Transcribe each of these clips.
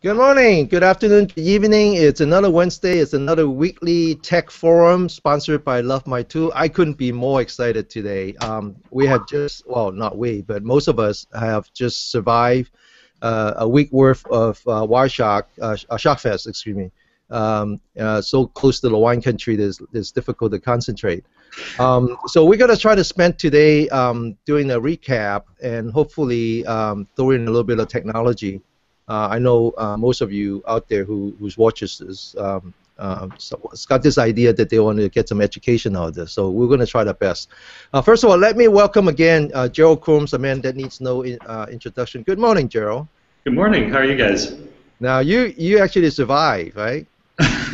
Good morning, good afternoon, good evening. It's another Wednesday. It's another weekly tech forum sponsored by Love My Tool. I couldn't be more excited today. We have just, well, not we, but most of us have just survived a week worth of Sharkfest, excuse me. So close to the wine country, it's difficult to concentrate. So we're going to try to spend today doing a recap and hopefully throw in a little bit of technology. I know most of you out there who's watches this got this idea that they want to get some education out of this. So we're going to try our best. First of all, let me welcome again Gerald Crooms, a man that needs no introduction. Good morning, Gerald. Good morning. How are you guys? Now you actually survived, right?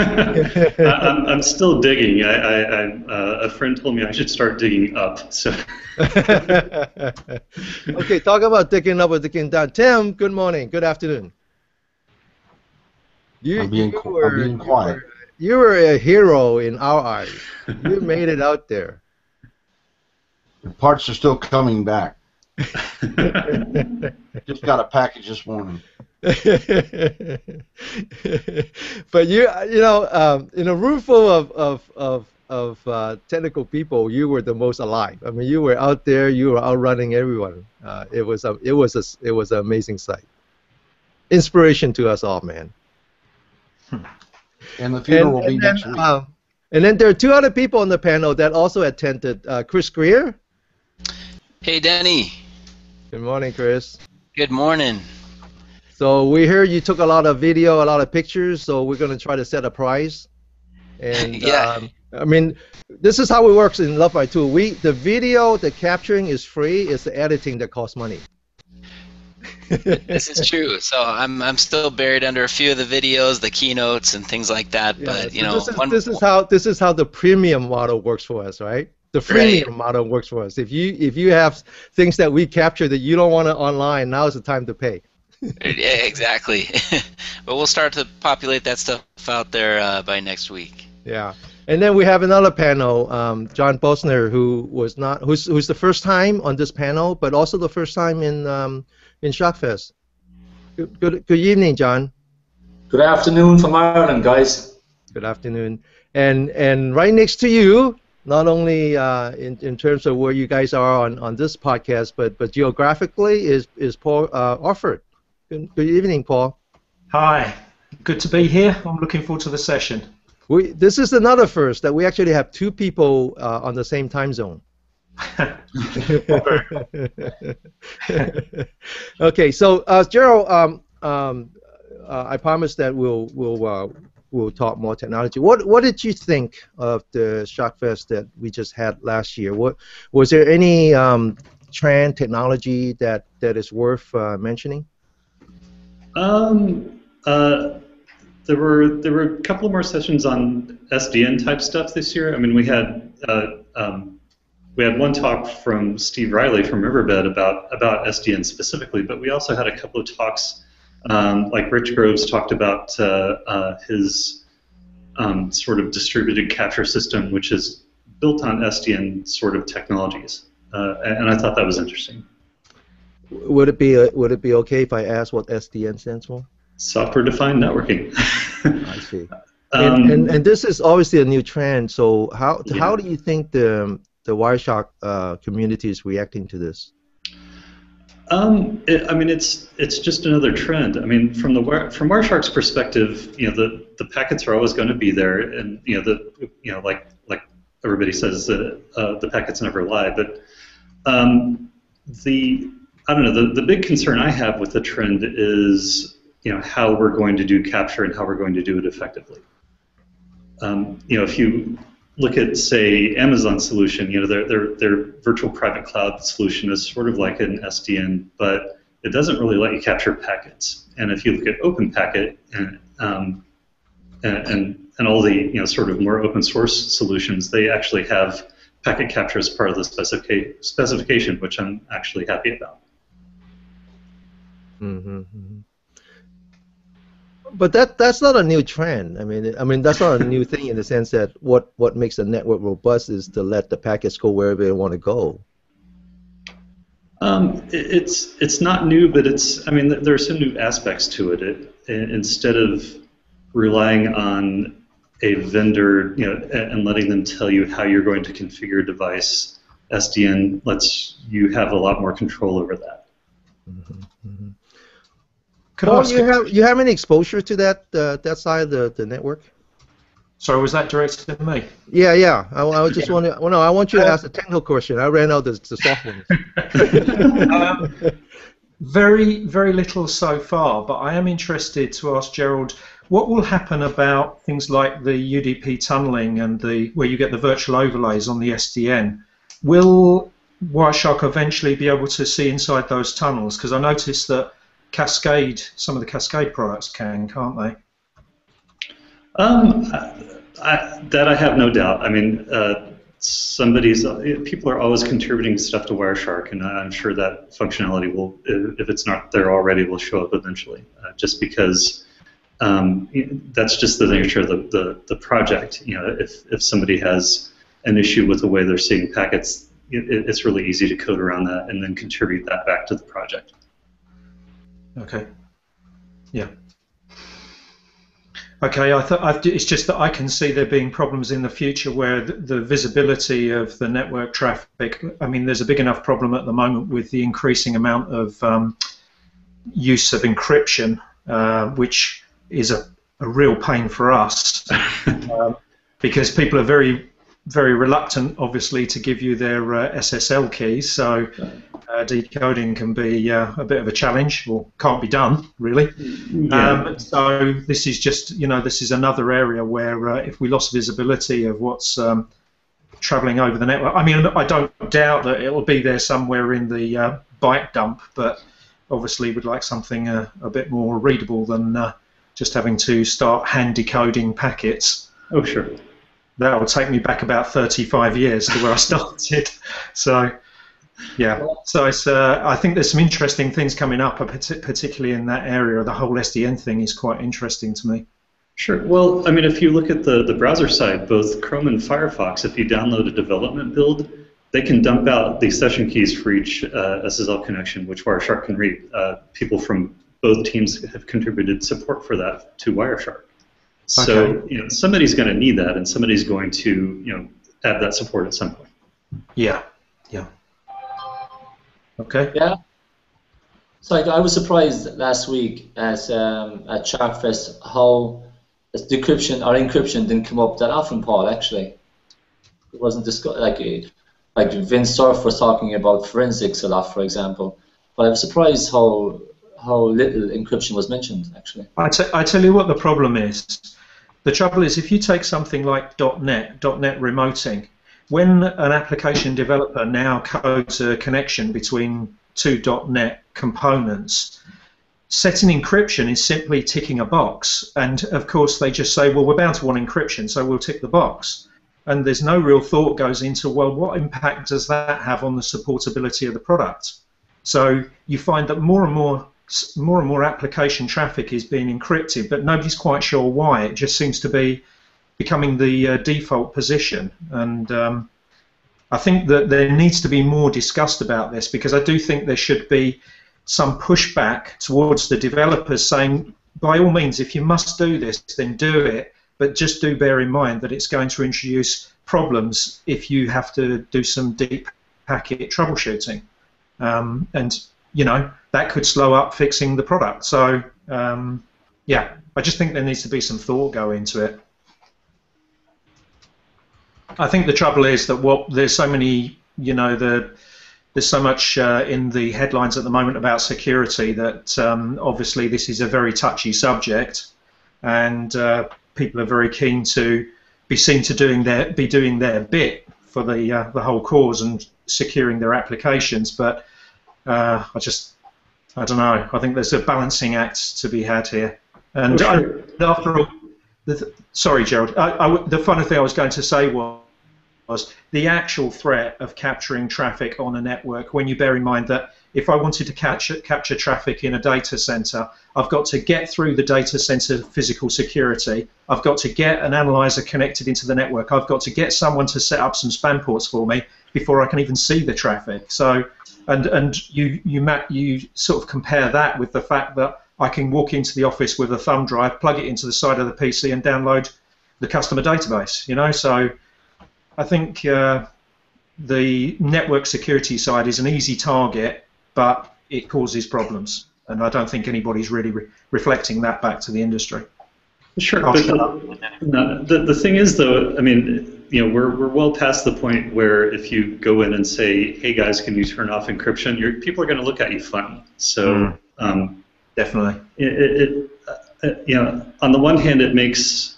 I'm still digging. A friend told me I should start digging up. So. Okay, talk about digging up or digging down. Tim, good morning. Good afternoon. I'm being quiet. You were a hero in our eyes. You made it out there. The parts are still coming back. Just got a package this morning. But you know, in a room full of technical people, you were the most alive. I mean, you were out there, you were outrunning everyone. It was an amazing sight. Inspiration to us all, man. And the funeral will be next week. And then there are two other people on the panel that also attended. Chris Greer. Hey, Denny. Good morning, Chris. Good morning. So we heard you took a lot of video, a lot of pictures, so we're going to try to set a price. And yeah. I mean, this is how it works in Love My Tool. The video, the capturing is free. It's the editing that costs money. This is true. So I'm still buried under a few of the videos, the keynotes, and things like that. Yeah, but you know, this is how the premium model works for us, right? The freemium model works for us. If you have things that we capture that you don't want to online, now is the time to pay. Yeah, exactly. But we'll start to populate that stuff out there by next week. Yeah, and then we have another panel, John Brosnan, who's the first time on this panel, but also the first time in Sharkfest. Good evening, John. Good afternoon from Ireland, guys. Good afternoon. And right next to you, not only in terms of where you guys are on this podcast, but geographically is Paul Offord. Good evening, Paul. Hi. Good to be here. I'm looking forward to the session. This is another first that we actually have two people on the same time zone. Okay, so Gerald, I promise that we'll talk more technology. What did you think of the Sharkfest that we just had last year? Was there any trend technology that is worth mentioning? There were a couple more sessions on SDN type stuff this year. I mean, we had one talk from Steve Riley from Riverbed about SDN specifically, but we also had a couple of talks, like Rich Groves talked about his sort of distributed capture system, which is built on SDN sort of technologies, and I thought that was interesting. Would it be okay if I ask what SDN stands for? Software defined networking. I see. And this is obviously a new trend. So how do you think the Wireshark community is reacting to this? I mean, it's just another trend. I mean, from Wireshark's perspective, you know, the packets are always going to be there, and like everybody says, the packets never lie. But I don't know. The big concern I have with the trend is, you know, how we're going to do capture and how we're going to do it effectively. You know, if you look at, say, Amazon's solution, you know, their virtual private cloud solution is sort of like an SDN, but it doesn't really let you capture packets. And if you look at OpenPacket and all the, you know, sort of more open source solutions, they actually have packet capture as part of the specification, which I'm actually happy about. Mm-hmm. But that's not a new trend. I mean that's not a new thing in the sense that what makes a network robust is to let the packets go wherever they want to go. It's not new, but I mean, there are some new aspects to it. Instead of relying on a vendor, and letting them tell you how you're going to configure a device, SDN lets you have a lot more control over that. Mm-hmm. Paul, you have any exposure to that side of the network? Sorry, was that directed at me? Yeah. I was just wondering. Well, no, I want you to ask a technical question. I ran out the soft ones. Very, very little so far, but I am interested to ask Gerald, what will happen about things like the UDP tunneling and where you get the virtual overlays on the SDN? Will Wireshark eventually be able to see inside those tunnels? Because I noticed that some of the Cascade products can't they? That I have no doubt. I mean, people are always contributing stuff to Wireshark, and I'm sure that functionality will, if it's not there already, will show up eventually. Just because that's just the nature of the project. If somebody has an issue with the way they're seeing packets, it's really easy to code around that and then contribute that back to the project. Okay. Yeah. Okay, it's just that I can see there being problems in the future where the visibility of the network traffic, I mean, there's a big enough problem at the moment with the increasing amount of use of encryption, which is a real pain for us because people are very, very reluctant, obviously, to give you their SSL keys, so decoding can be a bit of a challenge, or can't be done, really. Yeah. So this is just, this is another area where if we lost visibility of what's traveling over the network, I mean, I don't doubt that it'll be there somewhere in the byte dump, but obviously we'd like something a bit more readable than just having to start hand decoding packets. Oh, sure. That will take me back about 35 years to where I started. So, yeah. So it's, I think there's some interesting things coming up, particularly in that area. The whole SDN thing is quite interesting to me. Sure. Well, I mean, if you look at the browser side, both Chrome and Firefox, if you download a development build, they can dump out the session keys for each SSL connection, which Wireshark can read. People from both teams have contributed support for that to Wireshark. So, somebody's going to need that, and somebody's going to, add that support at some point. Yeah. Okay. Yeah. So I was surprised last week at Sharkfest how decryption or encryption didn't come up that often, Paul. Actually, it wasn't discussed. Like Vince Cerf was talking about forensics a lot, for example. But I was surprised how little encryption was mentioned. Actually, I tell you what the problem is. The trouble is, if you take something like .NET remoting, when an application developer now codes a connection between two .NET components, setting encryption is simply ticking a box. And of course, they just say, well, we're bound to want encryption, so we'll tick the box. And there's no real thought goes into, well, what impact does that have on the supportability of the product? So you find that more and more application traffic is being encrypted, but nobody's quite sure why. It just seems to be becoming the default position. And I think that there needs to be more discussed about this, because I do think there should be some pushback towards the developers saying, by all means, if you must do this, then do it, but just do bear in mind that it's going to introduce problems if you have to do some deep packet troubleshooting. And that could slow up fixing the product. So, yeah, I just think there needs to be some thought go into it. I think the trouble is that there's so many, there's so much in the headlines at the moment about security that obviously this is a very touchy subject, and people are very keen to be seen to be doing their bit for the whole cause and securing their applications. But I don't know. I think there's a balancing act to be had here. And after all, sorry, Gerald. The final thing I was going to say was the actual threat of capturing traffic on a network. When you bear in mind that if I wanted to capture traffic in a data center, I've got to get through the data center physical security. I've got to get an analyzer connected into the network. I've got to get someone to set up some spam ports for me before I can even see the traffic. So And you sort of compare that with the fact that I can walk into the office with a thumb drive, plug it into the side of the PC, and download the customer database. You know, so I think the network security side is an easy target, but it causes problems, and I don't think anybody's really reflecting that back to the industry. Sure, but the thing is, though, I mean, you know, we're well past the point where if you go in and say, "Hey guys, can you turn off encryption?" People are going to look at you funny. So definitely, you know, on the one hand, it makes,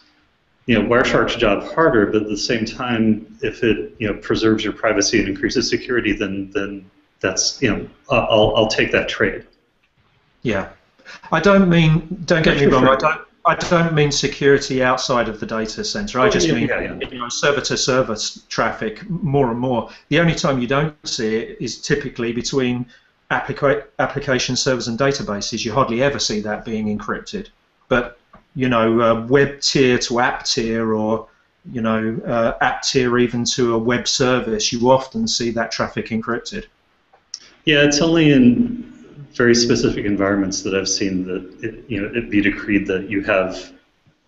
you know, Wireshark's job harder, but at the same time, if it, you know, preserves your privacy and increases security, then that's, you know, I'll take that trade. Yeah, don't get me wrong, I don't mean security outside of the data center. I just mean you know, server-to-server traffic more and more. The only time you don't see it is typically between application servers and databases. You hardly ever see that being encrypted. But you know, web tier to app tier, or you know, app tier even to a web service, you often see that traffic encrypted. Yeah, it's only in very specific environments that I've seen that it be decreed that you have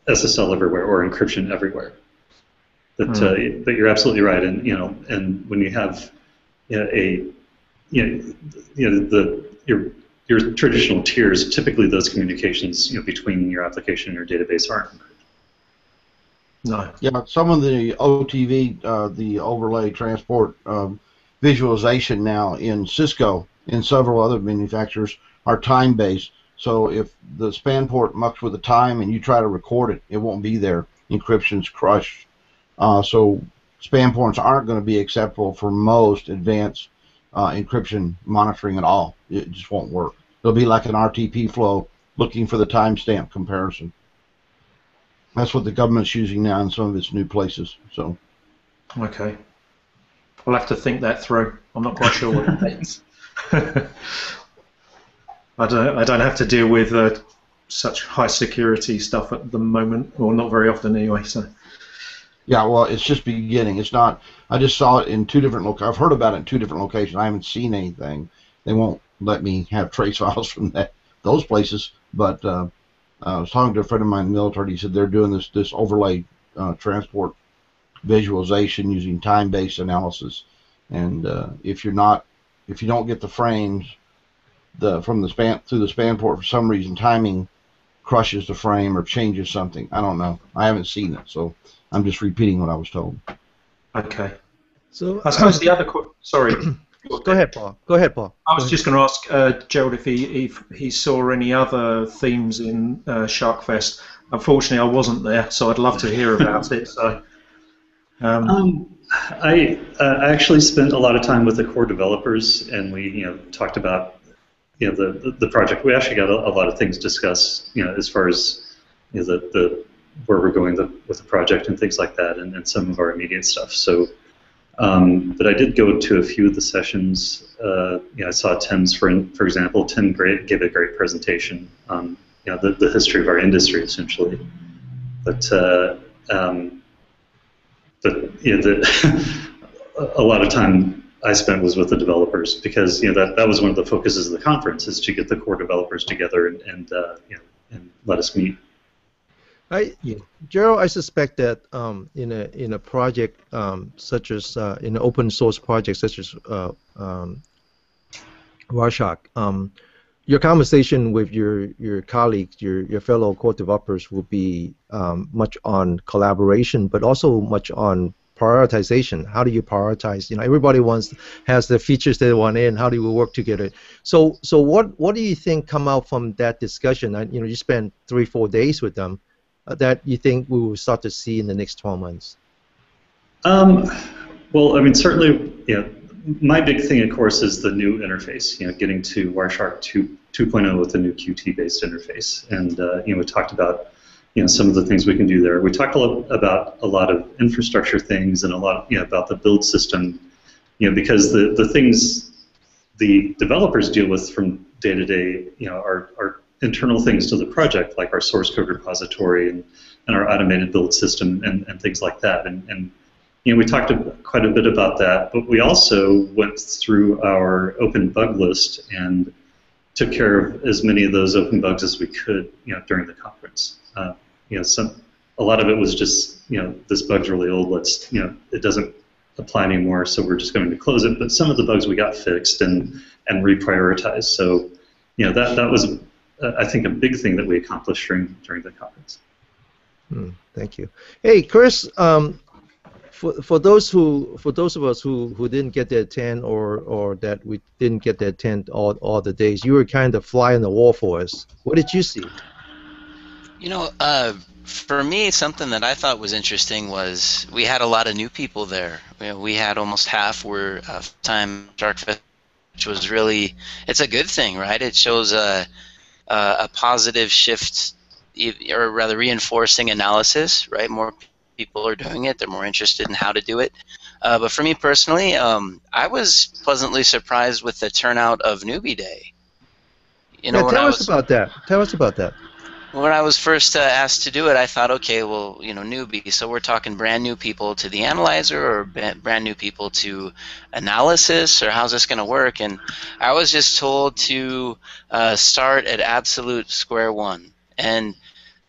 SSL everywhere or encryption everywhere. But you're absolutely right, and you know, and when you have your traditional tiers, typically those communications, you know, between your application and your database aren't encrypted. No. Yeah, some of the OTV, the overlay transport visualization now in Cisco and several other manufacturers are time-based. So if the span port mucks with the time and you try to record it, it won't be there. Encryption's crushed. So span ports aren't going to be acceptable for most advanced encryption monitoring at all. It just won't work. It'll be like an RTP flow looking for the timestamp comparison. That's what the government's using now in some of its new places. So. Okay. I'll have to think that through. I'm not quite sure what it means. I don't have to deal with such high security stuff at the moment, or not very often anyway. So. Yeah, well, it's just beginning. It's not. I just saw it in 2 different locations. I've heard about it in 2 different locations. I haven't seen anything. They won't let me have trace files from those places. But I was talking to a friend of mine in the military. He said they're doing this overlay transport visualization using time-based analysis. And if you don't get the frames through the span port for some reason, timing crushes the frame or changes something. I don't know. I haven't seen it, so I'm just repeating what I was told. Okay. So I suppose the other sorry. Go ahead, Paul. Go ahead, Paul. I was just going to ask Gerald if he saw any other themes in Sharkfest. Unfortunately, I wasn't there, so I'd love to hear about it. So. I actually spent a lot of time with the core developers, and we talked about the project. We actually got a lot of things discussed, as far as the where we're going with the project and things like that, and some of our immediate stuff. So, but I did go to a few of the sessions. I saw Tim's, for example. Tim gave a great presentation on the history of our industry, essentially. But a lot of time I spent was with the developers, because that was one of the focuses of the conference, is to get the core developers together and let us meet. Gerald, I suspect that in a project such as in an open source project such as Wireshark, your conversation with your colleagues, your fellow core developers, will be much on collaboration, but also much on prioritization. How do you prioritize? Everybody has the features they want in. How do we work together? So what do you think come out from that discussion? You spent 3-4 days with them. That you think we will start to see in the next 12 months? Well, I mean, certainly, my big thing, of course, is the new interface. Getting to Wireshark 2.0 with a new Qt-based interface, and we talked about some of the things we can do there. We talked about a lot of infrastructure things, and a lot about the build system, because the things the developers deal with from day to day, are internal things to the project, like our source code repository and our automated build system and things like that. And we talked quite a bit about that, but we also went through our open bug list and took care of as many of those open bugs as we could, during the conference. A lot of it was just, this bug's really old. It doesn't apply anymore, so we're just going to close it. But some of the bugs we got fixed and reprioritized. So, that was, I think, a big thing that we accomplished during the conference. Thank you. Hey, Chris. For those of us who didn't get to attend or that we didn't get to attend all the days, you were kind of fly on the wall for us. What did you see? For me, something that I thought was interesting was we had a lot of new people there. We had almost half were time Sharkfest, which was really, it's a good thing, right? It shows a positive shift, or rather reinforcing analysis, right? More people are doing it. They're more interested in how to do it. But for me personally, I was pleasantly surprised with the turnout of Newbie Day. Tell us about that. Tell us about that. When I was first asked to do it, I thought, okay, well, newbie. So we're talking brand new people to the analyzer, or brand new people to analysis, or how's this going to work? And I was just told to start at absolute square one. And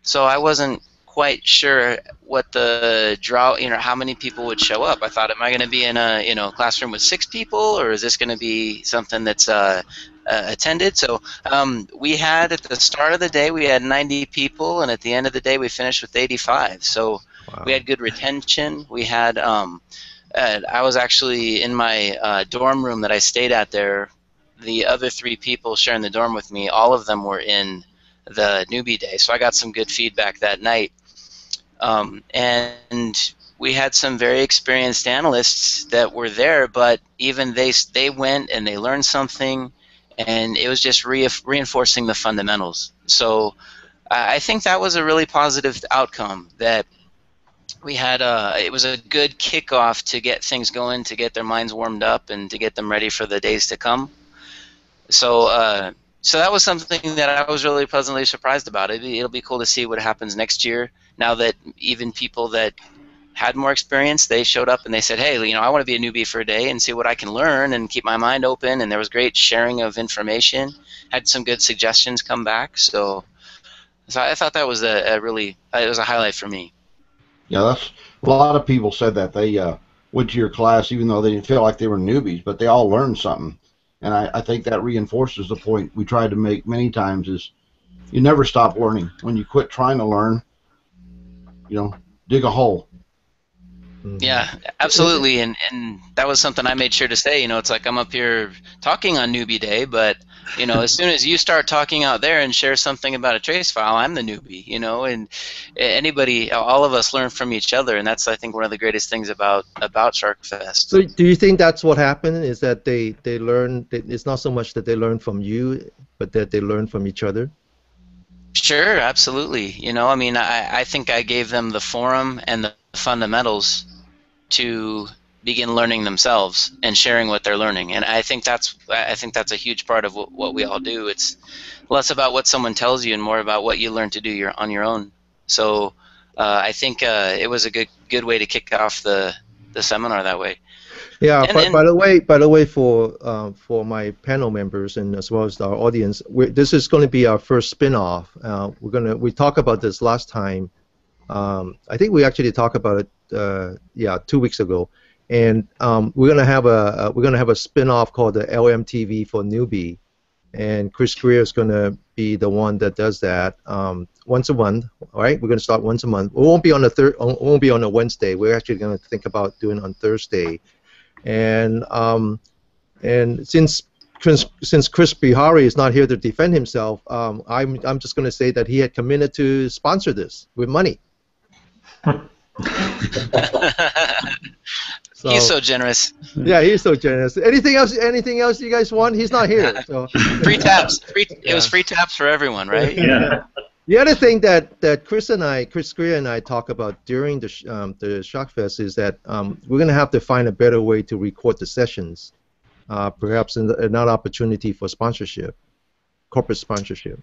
so I wasn't quite sure what the draw, how many people would show up. I thought, am I going to be in a classroom with 6 people, or is this going to be something that's attended? So we had, at the start of the day, we had 90 people, and at the end of the day, we finished with 85. So wow. We had good retention. We had, I was actually in my dorm room that I stayed at there. The other 3 people sharing the dorm with me, all of them were in the Newbie Day. So I got some good feedback that night. And we had some very experienced analysts that were there, but even they went and they learned something, and it was just reinforcing the fundamentals. So I think that was a really positive outcome, that we had it was a good kickoff to get things going, to get their minds warmed up, and to get them ready for the days to come. So so that was something that I was really pleasantly surprised about. It'll be cool to see what happens next year, now that even people that had more experience, they showed up and they said, hey, I want to be a newbie for a day and see what I can learn and keep my mind open. And there was great sharing of information. Had some good suggestions come back. So I thought that was it was a highlight for me. Yeah, that's a lot of people said that they went to your class even though they didn't feel like they were newbies, but they all learned something. And I think that reinforces the point we tried to make many times, is you never stop learning. When you quit trying to learn, dig a hole. Yeah, absolutely, and that was something I made sure to say. It's like I'm up here talking on Newbie Day, but as soon as you start talking out there and share something about a trace file, I'm the newbie. And anybody, all of us learn from each other, and that's, I think, one of the greatest things about Sharkfest. So, do you think that's what happened? Is that they learn? It's not so much that they learn from you, but that they learn from each other. Sure, absolutely. I think I gave them the forum and the fundamentals to begin learning themselves and sharing what they're learning, and I think that's a huge part of what we all do. It's less about what someone tells you and more about what you learn to do on your own. So I think it was a good way to kick off the seminar that way. Yeah. By the way, for my panel members and as well as our audience, this is going to be our first spin-off. We talked about this last time. I think we actually talked about it 2 weeks ago, and we're gonna have a spin-off called the LMTV for Newbie, and Chris Greer is gonna be the one that does that once a month. All right, we're gonna start once a month. It won't be on a Wednesday. We're actually gonna think about doing it on Thursday, and since Chris Bihari is not here to defend himself, I'm just gonna say that he had committed to sponsor this with money. He's so generous. Yeah, he's so generous. Anything else you guys want? He's not here. So. Free taps. It was free taps for everyone, right? Yeah. The other thing that Chris Greer and I talk about during the Sharkfest is that we're going to have to find a better way to record the sessions, perhaps another opportunity for sponsorship, corporate sponsorship.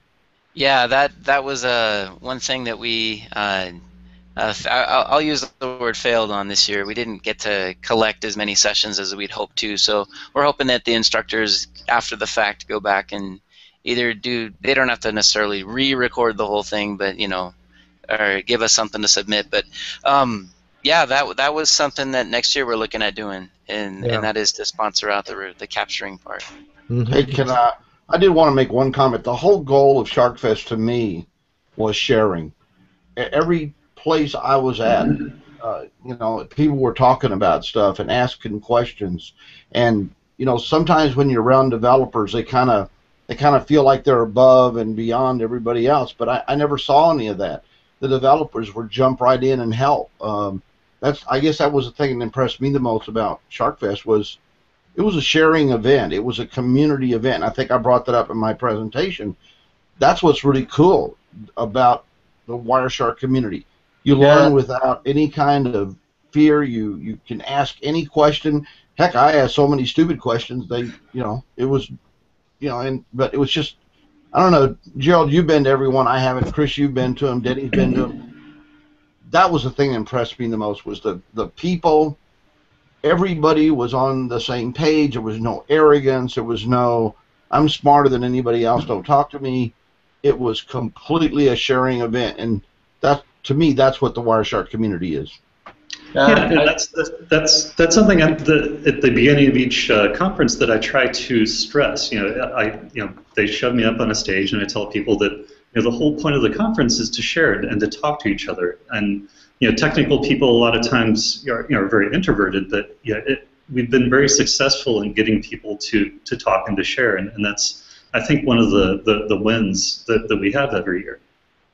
Yeah, that was one thing that we I'll use the word failed on this year. We didn't get to collect as many sessions as we'd hoped to, so we're hoping that the instructors, after the fact, go back and either they don't have to necessarily re-record the whole thing, but, you know, or give us something to submit. But yeah, that was something that next year we're looking at doing, and that is to sponsor out the capturing part. Hey, I did want to make one comment. The whole goal of Sharkfest to me was sharing. Every place I was at, you know, people were talking about stuff and asking questions, and you know, sometimes when you're around developers, they kind of feel like they're above and beyond everybody else. But I never saw any of that. The developers would jump right in and help. I guess that was the thing that impressed me the most about Sharkfest was it was a sharing event. It was a community event. I think I brought that up in my presentation. That's what's really cool about the Wireshark community. You learn without any kind of fear. You can ask any question. Heck, I asked so many stupid questions. It was, but it was just, I don't know. Gerald, you've been to everyone. I haven't. Chris, you've been to them. Denny's been to them. That was the thing that impressed me the most was the people. Everybody was on the same page. There was no arrogance. There was no, I'm smarter than anybody else. Don't talk to me. It was completely a sharing event, and that, to me, that's what the Wireshark community is. That's something at the beginning of each conference that I try to stress. They shove me up on a stage, and I tell people that the whole point of the conference is to share it and to talk to each other. And technical people a lot of times are very introverted, but we've been very successful in getting people to talk and to share, and that's, I think, one of the wins that we have every year.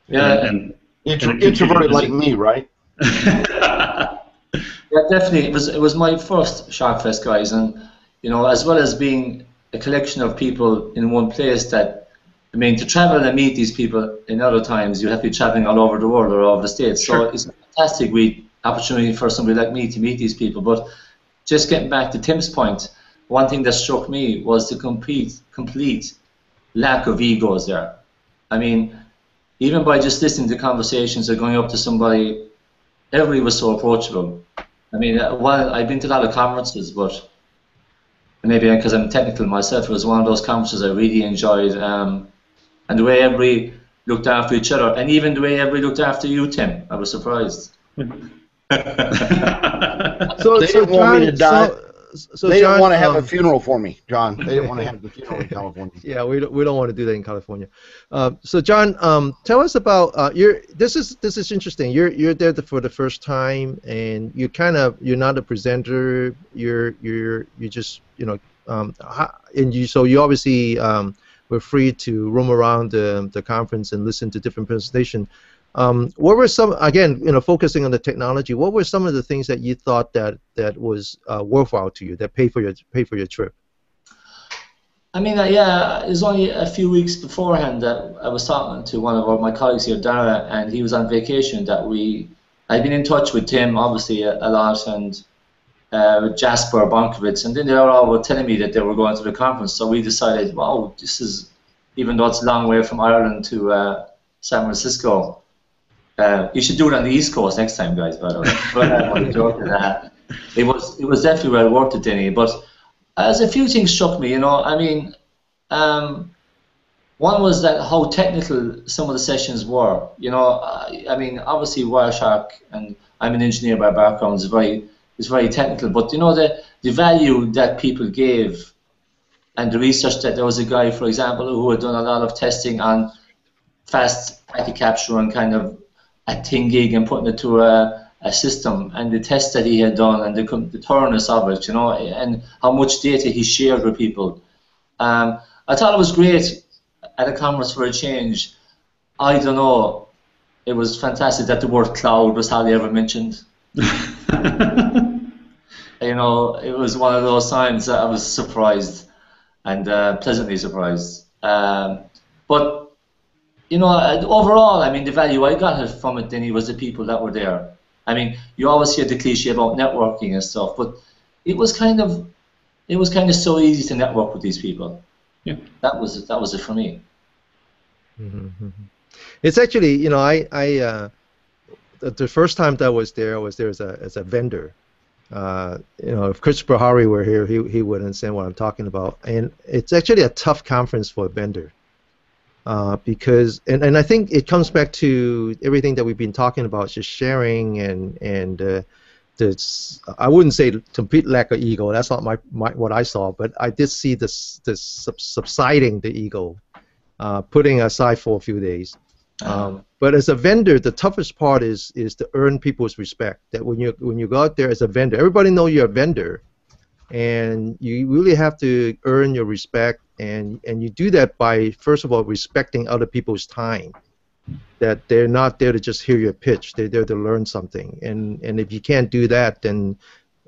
Yeah, and introverted like me, right? Yeah, definitely. It was my first Sharkfest, guys, and as well as being a collection of people in one place, that to travel and meet these people in other times, you have to be traveling all over the world or all over the States. Sure. So it's a fantastic opportunity for somebody like me to meet these people. But just getting back to Tim's point, one thing that struck me was the complete lack of egos there. Even by just listening to conversations or going up to somebody, everybody was so approachable. While I've been to a lot of conferences, but maybe because I'm technical myself, it was one of those conferences I really enjoyed. And the way everybody looked after each other, and even the way everybody looked after you, Tim, I was surprised. So they didn't want me to die. So they didn't want to have a funeral for me, John. They didn't want to have the funeral in California. Yeah, we don't want to do that in California. So John, tell us about this is interesting. You're there for the first time, and you're not a presenter. You're just so you obviously were free to roam around the conference and listen to different presentations. What were some, again, focusing on the technology, what were some of the things that you thought that was worthwhile to you, that pay for your trip? It was only a few weeks beforehand that I was talking to one of my colleagues here, Dara, and he was on vacation. I'd been in touch with Tim, obviously, a lot, and with Jasper Bonkovitz, and then they were all telling me that they were going to the conference. So we decided, wow, this is, even though it's a long way from Ireland to San Francisco, you should do it on the East Coast next time, guys, by the way. But it was definitely well worth it, Denny. But as a few things struck me, one was that how technical some of the sessions were. Obviously Wireshark, and I'm an engineer by background, is very technical. But the value that people gave, and the research that there was a guy, for example, who had done a lot of testing on fast packet capture and kind of at 10 gig and putting it to a system, and the tests that he had done, and the thoroughness of it, and how much data he shared with people. I thought it was great at a conference for a change. I don't know, it was fantastic that the word cloud was hardly ever mentioned. It was one of those times that I was surprised and pleasantly surprised. But overall, the value I got from it, Denny, was the people that were there. You always hear the cliche about networking and stuff, but it was kind of so easy to network with these people. Yeah, that was it for me. Mm-hmm. It's actually, the first time that I was there as a vendor. If Chris Bahari were here, he would understand what I'm talking about. And it's actually a tough conference for a vendor. Because I think it comes back to everything that we've been talking about, just sharing and I wouldn't say complete lack of ego. That's not my what I saw, but I did see this subsiding the ego, putting aside for a few days. But as a vendor, the toughest part is to earn people's respect. That when you go out there as a vendor, everybody knows you're a vendor, and you really have to earn your respect, and you do that by, first of all, respecting other people's time. That they're not there to just hear your pitch; they're there to learn something. And if you can't do that, then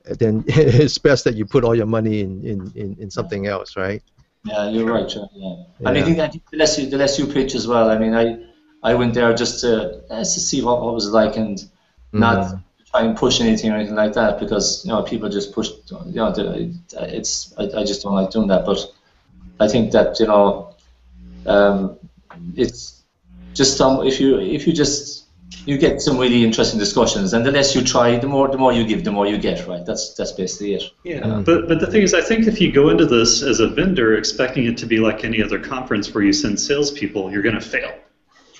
it's best that you put all your money in something else, right? Yeah, you're right, John. Yeah. I mean, I think the less you pitch as well. I mean, I went there just to see what it was like, and not try and push anything or anything like that, because people just push. I just don't like doing that. But I think that it's just if you get some really interesting discussions, and the less you try, the more you give, the more you get. Right? That's basically it. Yeah, but the thing is, I think if you go into this as a vendor expecting it to be like any other conference where you send salespeople, you're going to fail.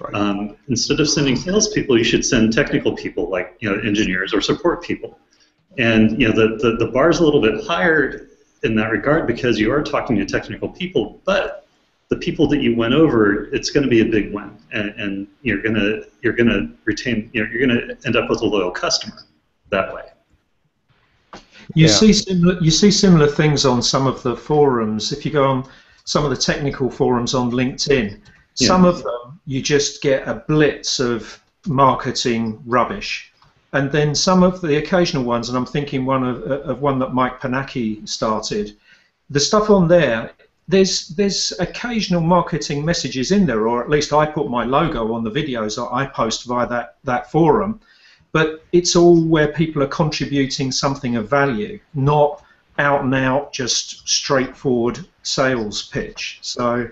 Right. Instead of sending salespeople, you should send technical people, like engineers or support people. And the bar is a little bit higher in that regard because you are talking to technical people, but the people that you went over, it's going to be a big win, and you're gonna retain. You're gonna end up with a loyal customer that way. You see similar things on some of the forums. If you go on some of the technical forums on LinkedIn, some of them you just get a blitz of marketing rubbish, and then some of the occasional ones, and I'm thinking of one that Mike Panacki started. The stuff on there, there's occasional marketing messages in there, or at least I put my logo on the videos that I post via that forum, but it's all where people are contributing something of value, not out and out just straightforward sales pitch. So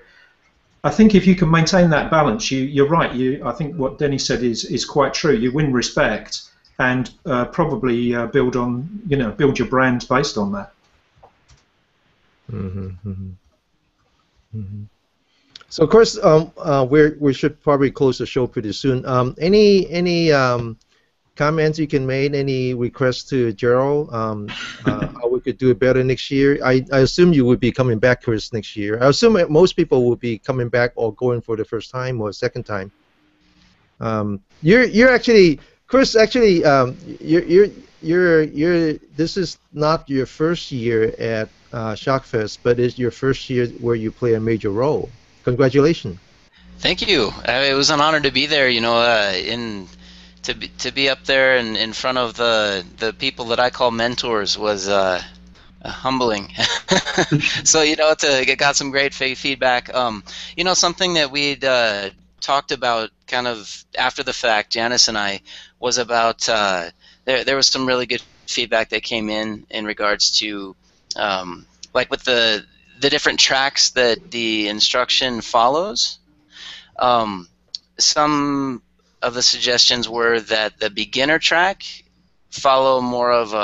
I think if you can maintain that balance, you're right. I think what Denny said is quite true. You win respect and probably build your brand based on that. So of course, we should probably close the show pretty soon. Any comments you can make? Any requests to Gerald? How we could do it better next year? I assume you would be coming back, Chris, next year. I assume most people will be coming back or going for the first time or second time. You're actually, Chris. Actually, this is not your first year at Sharkfest, but it's your first year where you play a major role. Congratulations. Thank you. It was an honor to be there. To be up there and in front of the people that I call mentors was humbling. So got some great feedback. Something that we'd talked about kind of after the fact, Janice and I, was about there was some really good feedback that came in regards to like with the different tracks that the instruction follows. Some of the suggestions were that the beginner track follow more of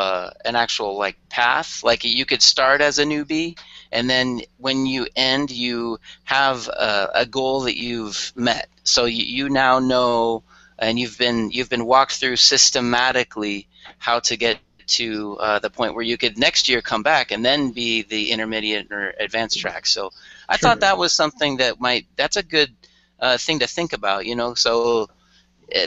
an actual path. Like you could start as a newbie, and then when you end, you have a goal that you've met. So you now know, and you've been walked through systematically how to get to the point where you could next year come back and then be the intermediate or advanced track. So I thought that was something that's a good thing to think about. So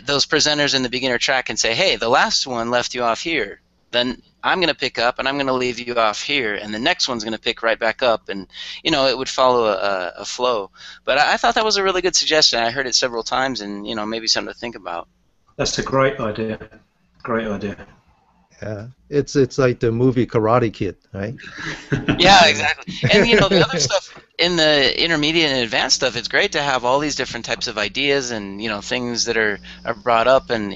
those presenters in the beginner track can say, hey, the last one left you off here, then I'm going to pick up and I'm going to leave you off here, and the next one's going to pick right back up, and it would follow a flow. But I thought that was a really good suggestion. I heard it several times, and maybe something to think about. That's a great idea. Great idea. Yeah, it's like the movie Karate Kid, right? Yeah, exactly. And the other stuff in the intermediate and advanced stuff, it's great to have all these different types of ideas and things that are brought up, and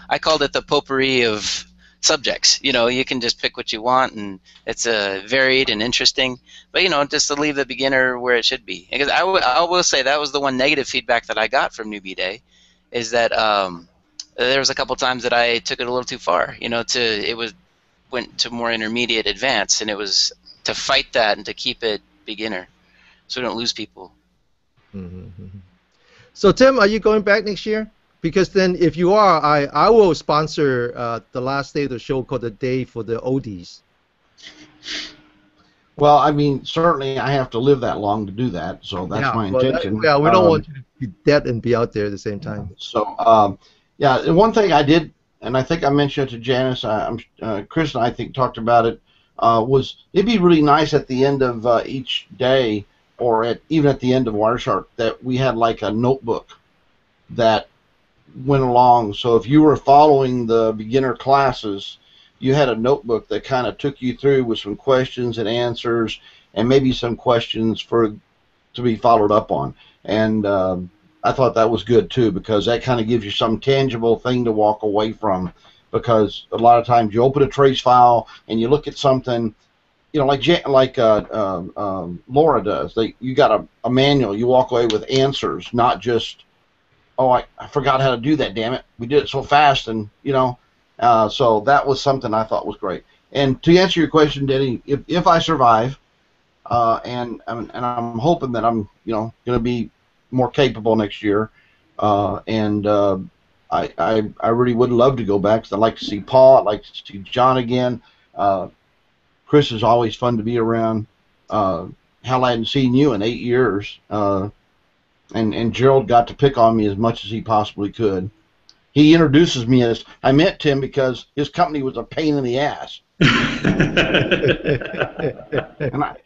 I called it the potpourri of subjects. You can just pick what you want, and it's varied and interesting. But just to leave the beginner where it should be. Because I will say that was the one negative feedback that I got from Newbie Day, is that there was a couple times that I took it a little too far. You know, went to more intermediate advanced, and it was to fight that and to keep it beginner, so we don't lose people. Mm-hmm. So Tim, are you going back next year? Because then, if you are, I will sponsor the last day of the show called the Day for the Oldies. Well, I mean, certainly I have to live that long to do that, so that's my intention. We don't want you to be dead and be out there at the same time. So, yeah, one thing I did, and I think I mentioned it to Janice, Chris and I think talked about it, was it'd be really nice at the end of each day, or even at the end of Wireshark, that we had like a notebook that went along. So if you were following the beginner classes, you had a notebook that kind of took you through with some questions and answers, and maybe some questions to be followed up on. And I thought that was good too, because that kind of gives you some tangible thing to walk away from. Because a lot of times you open a trace file and you look at something, you know, like Laura does. You got a manual. You walk away with answers, not just, oh, I forgot how to do that, damn it. We did it so fast, and, you know, so that was something I thought was great. And to answer your question, Denny, if I survive, and I'm hoping that I'm, you know, going to be more capable next year, and I really would love to go back, because I'd like to see Paul, I'd like to see John again. Chris is always fun to be around. Hell, I hadn't seen you in 8 years. And Gerald got to pick on me as much as he possibly could. He introduces me as, I met Tim because his company was a pain in the ass. and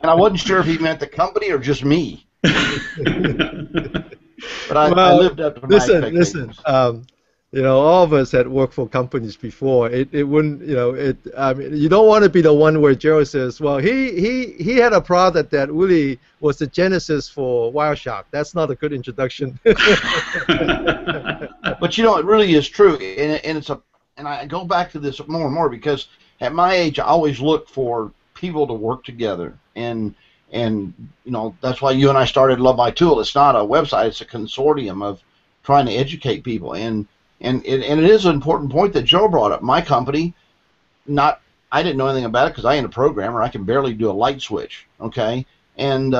I wasn't sure if he meant the company or just me. But I lived up to my expectations. Listen, you know, all of us had worked for companies before. It wouldn't, you know, I mean, you don't want to be the one where Gerald says, well, he had a product that really was the genesis for Wireshark. That's not a good introduction. But you know, it really is true, and I go back to this more and more, because at my age, I always look for people to work together, and you know, that's why you and I started Love My Tool. It's not a website; it's a consortium of trying to educate people, and it is an important point that Joe brought up. My company, I didn't know anything about it because I ain't a programmer. I can barely do a light switch, okay? And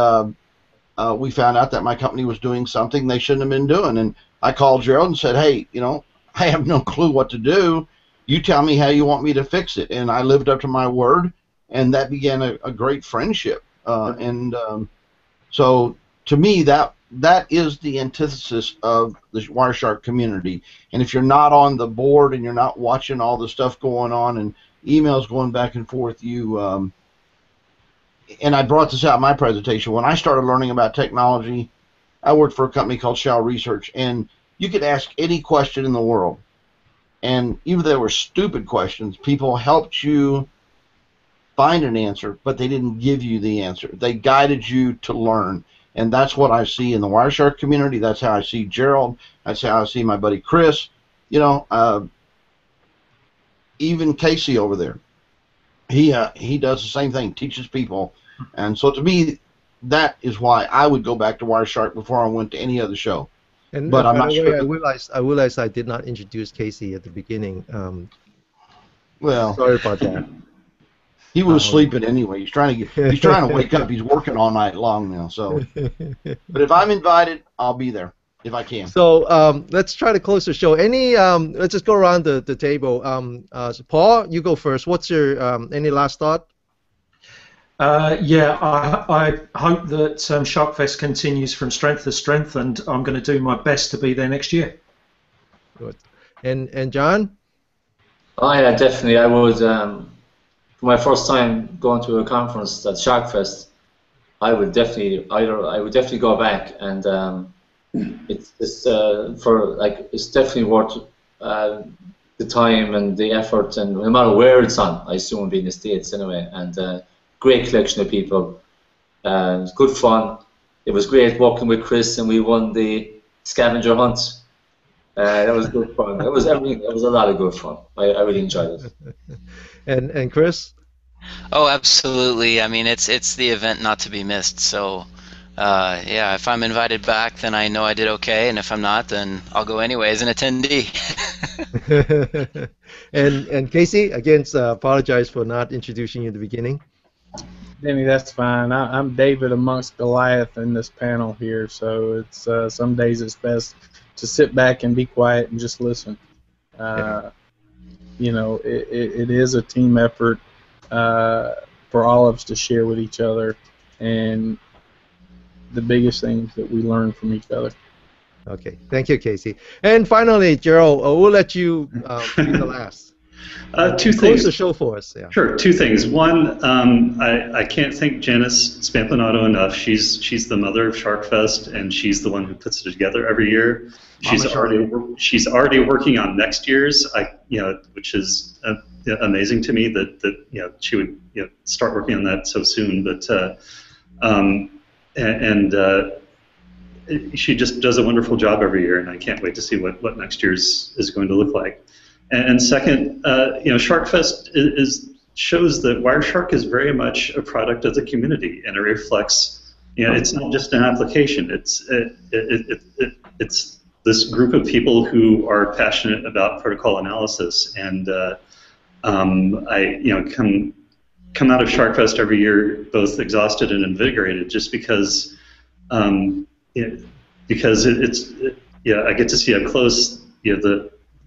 we found out that my company was doing something they shouldn't have been doing. And I called Gerald and said, hey, you know, I have no clue what to do. You tell me how you want me to fix it. And I lived up to my word, and that began a great friendship. So to me, that is the antithesis of the Wireshark community. And if you're not on the board and you're not watching all the stuff going on and emails going back and forth, and I brought this out in my presentation, when I started learning about technology, I worked for a company called Shell Research, and you could ask any question in the world. And even though they were stupid questions, people helped you find an answer, but they didn't give you the answer. They guided you to learn. And that's what I see in the Wireshark community. That's how I see Gerald. That's how I see my buddy Chris. You know, even Casey over there. He does the same thing, teaches people. And so to me, that is why I would go back to Wireshark before I went to any other show. And but I'm not sure. I realized I did not introduce Casey at the beginning. Well, sorry about that. He was sleeping anyway. He's trying to wake up. He's working all night long now. So, but if I'm invited, I'll be there if I can. So let's try to close the show. Let's just go around the table. So Paul, you go first. What's your any last thought? Yeah, I hope that Sharkfest continues from strength to strength, and I'm going to do my best to be there next year. Good. And John? Oh yeah, definitely. I would. For my first time going to a conference at Sharkfest, I would definitely go back, and it's definitely worth the time and the effort, and no matter where it's on. I assume it'll be in the States anyway, and great collection of people. It was good fun. It was great working with Chris, and we won the scavenger hunt. That was good fun. It was everything. It was a lot of good fun. I really enjoyed it. And Chris? Oh, absolutely. I mean, it's the event not to be missed. So Yeah, if I'm invited back, then I know I did okay, and if I'm not, then I'll go anyway as an attendee. And Casey, again, apologize for not introducing you at the beginning. Denny, that's fine. I'm David amongst Goliath in this panel here, so it's some days it's best to sit back and be quiet and just listen. You know, it is a team effort for all of us to share with each other, and the biggest things that we learn from each other. Okay, thank you, Casey. And finally, Gerald, we'll let you be the last. Two Close things. the show for us. Yeah. Sure, two things. One, I can't thank Janice Spampanato enough. She's the mother of Sharkfest, and she's the one who puts it together every year. She's already working on next year's, which is amazing to me that she would start working on that so soon. But she just does a wonderful job every year, and I can't wait to see what next year's is going to look like. And second, Sharkfest shows that Wireshark is very much a product of the community, and it reflects. It's not just an application. It's this group of people who are passionate about protocol analysis, and I come out of Sharkfest every year both exhausted and invigorated, just because I get to see up close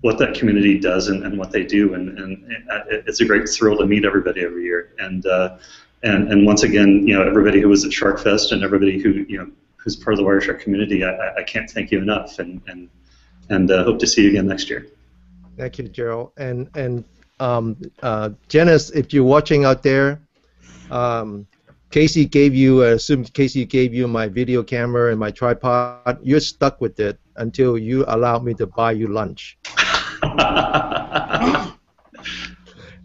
what that community does and what they do, and it's a great thrill to meet everybody every year. And once again, everybody who was at Sharkfest and everybody who's part of the Wireshark community, I can't thank you enough, and hope to see you again next year. Thank you, Gerald. And Janice, if you're watching out there, Casey gave you, assumed Casey gave you my video camera and my tripod. You're stuck with it until you allow me to buy you lunch.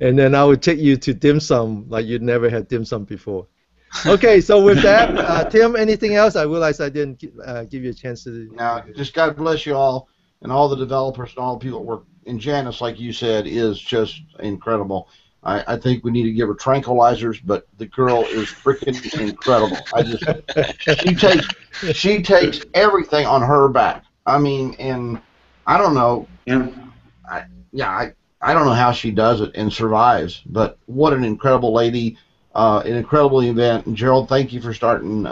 And then I would take you to dim sum like you'd never had dim sum before. Okay, so with that, Tim, anything else? I realize I didn't give you a chance to. Now, just God bless you all and all the developers and all the people that work. And Janice, like you said, is just incredible. I think we need to give her tranquilizers, but the girl is freaking incredible. She takes everything on her back. I mean, and I don't know. I don't know how she does it and survives, but what an incredible lady, an incredible event. And Gerald, thank you for starting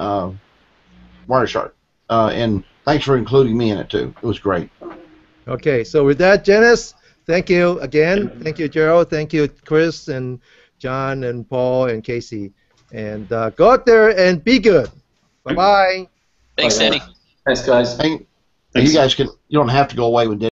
Wireshark, and thanks for including me in it too. It was great. Okay, so with that, Janice, thank you again. Thank you, Gerald. Thank you, Chris and John and Paul and Casey. And go out there and be good. Bye-bye. Thanks, Danny. Thanks, guys. You guys you don't have to go away with